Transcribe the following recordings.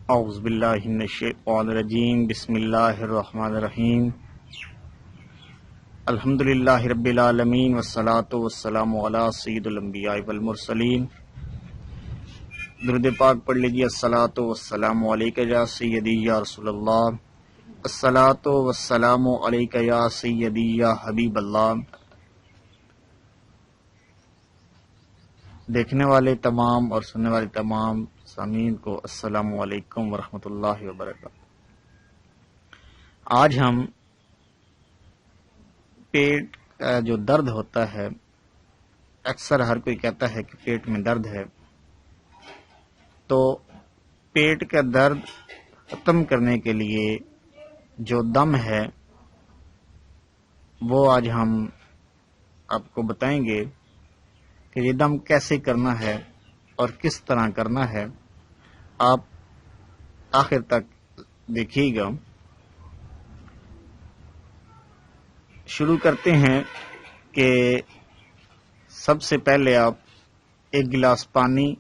اعوذ باللہ من الشیطان الرجیم بسم اللہ الرحمن الرحیم الحمدللہ رب العالمین والصلاة والسلام علی سید الانبیاء والمرسلین۔ درود پاک پڑھ لیجیے۔ الصلاۃ والسلام علیک یا سیدی یا رسول اللہ، الصلاۃ والسلام علیک یا سیدی یا حبیب اللہ۔ دیکھنے والے تمام اور سننے والے تمام سامعین کو السلام علیکم ورحمۃ اللہ وبرکاتہ۔ آج ہم پیٹ کا جو درد ہوتا ہے، اکثر ہر کوئی کہتا ہے کہ پیٹ میں درد ہے، تو پیٹ کا درد ختم کرنے کے لیے جو دم ہے وہ آج ہم آپ کو بتائیں گے کہ یہ دم کیسے کرنا ہے اور کس طرح کرنا ہے۔ آپ آخر تک دیکھیے گا۔ شروع کرتے ہیں کہ سب سے پہلے آپ ایک گلاس پانی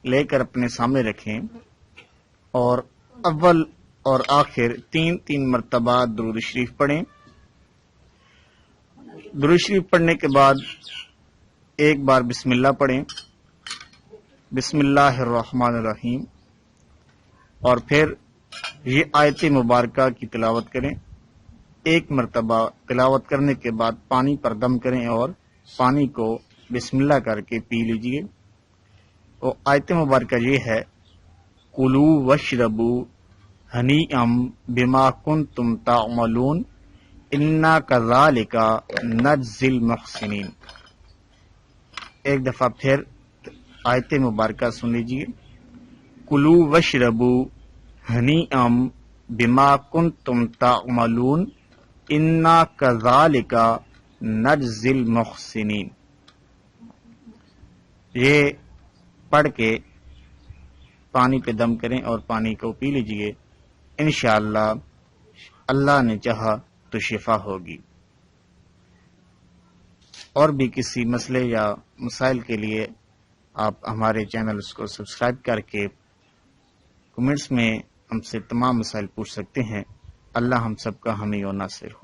لے کر اپنے سامنے رکھیں اور اول اور آخر تین مرتبہ درود شریف پڑھیں۔ درود شریف پڑھنے کے بعد ایک بار بسم اللہ پڑھیں، بسم اللہ الرحمن الرحیم، اور پھر یہ آیت مبارکہ کی تلاوت کریں۔ ایک مرتبہ تلاوت کرنے کے بعد پانی پر دم کریں اور پانی کو بسم اللہ کر کے پی لیجئے۔ وہ آیت مبارکہ یہ ہے، کُلُوا واشربوا ہنیئا بما کنتم تعملون انا کذالک نجزی المحسنین۔ ایک دفعہ پھر آیت مبارکہ سن لیجئے، کُلُوا واشربوا ہنیئا بما کنتم تعملون انا کذالک نجزی المحسنین۔ یہ پڑھ کے پانی پہ دم کریں اور پانی کو پی لیجئے۔ انشاءاللہ اللہ نے چاہا تو شفا ہوگی۔ اور بھی کسی مسئلے یا مسائل کے لیے آپ ہمارے چینلز کو سبسکرائب کر کے کمنٹس میں ہم سے تمام مسائل پوچھ سکتے ہیں۔ اللہ ہم سب کا حامی و ناصر ہو۔